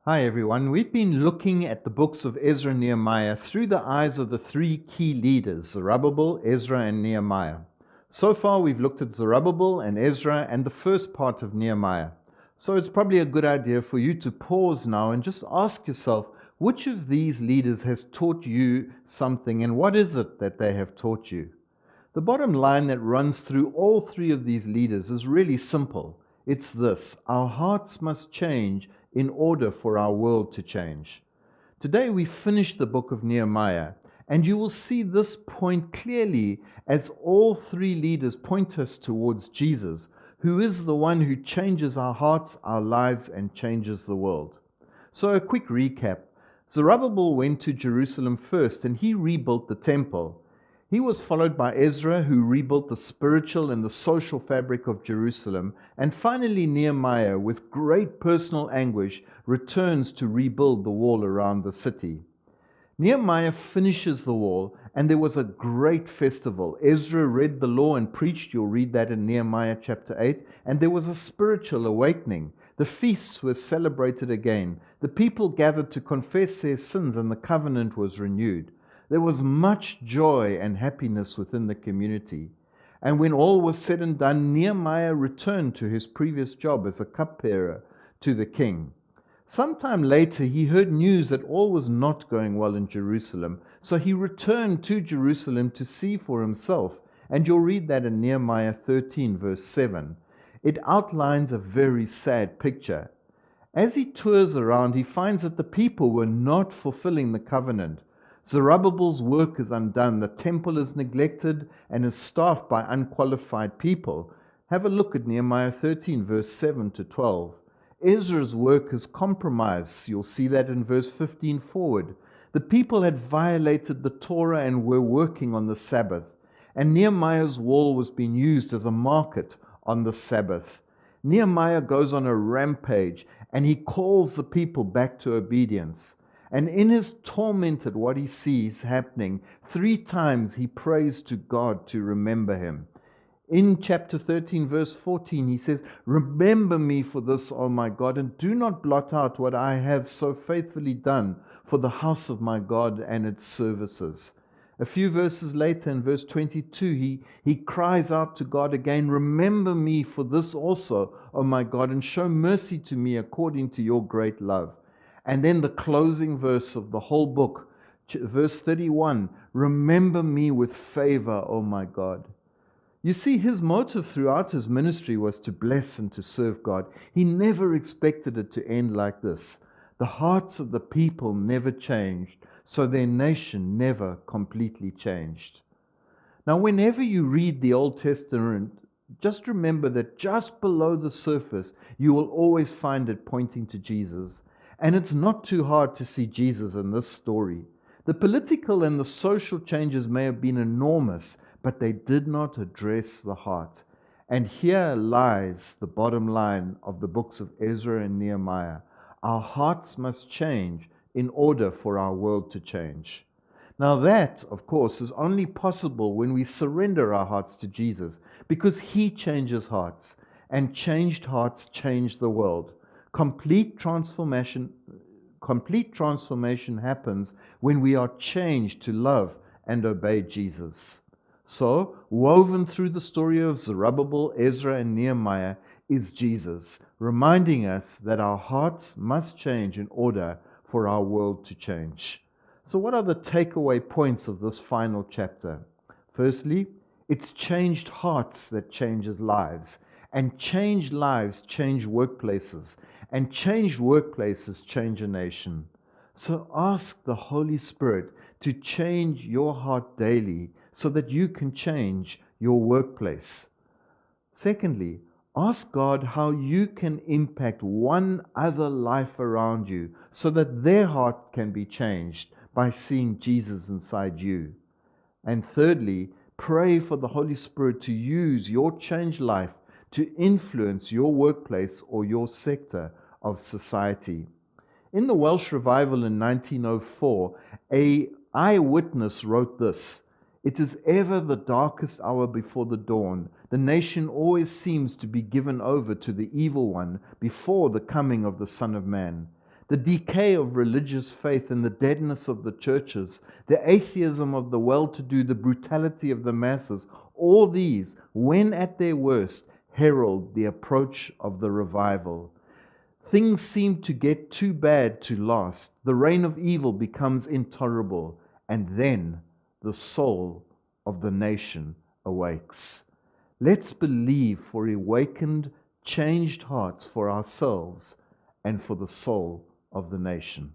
Hi everyone. We've been looking at the books of Ezra and Nehemiah through the eyes of the three key leaders, Zerubbabel, Ezra, and Nehemiah. So far we've looked at Zerubbabel and Ezra and the first part of Nehemiah. So it's probably a good idea for you to pause now and just ask yourself, which of these leaders has taught you something, and what is it that they have taught you? The bottom line that runs through all three of these leaders is really simple. It's this: our hearts must change in order for our world to change. Today we finish the book of Nehemiah, and you will see this point clearly as all three leaders point us towards Jesus, who is the one who changes our hearts, our lives, and changes the world. So a quick recap. Zerubbabel went to Jerusalem first, and he rebuilt the temple. He was followed by Ezra, who rebuilt the spiritual and the social fabric of Jerusalem. And finally, Nehemiah, with great personal anguish, returns to rebuild the wall around the city. Nehemiah finishes the wall, and there was a great festival. Ezra read the law and preached. You'll read that in Nehemiah chapter 8. And there was a spiritual awakening. The feasts were celebrated again. The people gathered to confess their sins, and the covenant was renewed. There was much joy and happiness within the community. And when all was said and done, Nehemiah returned to his previous job as a cupbearer to the king. Sometime later, he heard news that all was not going well in Jerusalem, so he returned to Jerusalem to see for himself. And you'll read that in Nehemiah 13, verse 7. It outlines a very sad picture. As he tours around, he finds that the people were not fulfilling the covenant. Zerubbabel's work is undone, the temple is neglected and is staffed by unqualified people. Have a look at Nehemiah 13, verse 7 to 12. Ezra's work is compromised. You'll see that in verse 15 forward. The people had violated the Torah and were working on the Sabbath. And Nehemiah's wall was being used as a market on the Sabbath. Nehemiah goes on a rampage and he calls the people back to obedience. And in his torment at what he sees happening, 3 times he prays to God to remember him. In chapter 13, verse 14, he says, "Remember me for this, O my God, and do not blot out what I have so faithfully done for the house of my God and its services." A few verses later, in verse 22, he cries out to God again, "Remember me for this also, O my God, and show mercy to me according to your great love." And then the closing verse of the whole book, verse 31, "Remember me with favor, O my God." You see, his motive throughout his ministry was to bless and to serve God. He never expected it to end like this. The hearts of the people never changed, so their nation never completely changed. Now, whenever you read the Old Testament, just remember that just below the surface, you will always find it pointing to Jesus. And it's not too hard to see Jesus in this story. The political and the social changes may have been enormous, but they did not address the heart. And here lies the bottom line of the books of Ezra and Nehemiah. Our hearts must change in order for our world to change. Now that, of course, is only possible when we surrender our hearts to Jesus, because He changes hearts, and changed hearts change the world. Complete transformation happens when we are changed to love and obey Jesus. So, woven through the story of Zerubbabel, Ezra, and Nehemiah is Jesus, reminding us that our hearts must change in order for our world to change. So what are the takeaway points of this final chapter? Firstly, it's changed hearts that changes lives. And changed lives change workplaces. And changed workplaces change a nation. So ask the Holy Spirit to change your heart daily so that you can change your workplace. Secondly, ask God how you can impact one other life around you so that their heart can be changed by seeing Jesus inside you. And thirdly, pray for the Holy Spirit to use your changed life to influence your workplace or your sector of society. In the Welsh revival in 1904, an eyewitness wrote this: "It is ever the darkest hour before the dawn. The nation always seems to be given over to the evil one before the coming of the Son of Man. The decay of religious faith and the deadness of the churches, the atheism of the well-to-do, the brutality of the masses, all these, when at their worst, herald the approach of the revival. Things seem to get too bad to last. The reign of evil becomes intolerable, and then the soul of the nation awakes. Let's believe for awakened, changed hearts for ourselves and for the soul of the nation.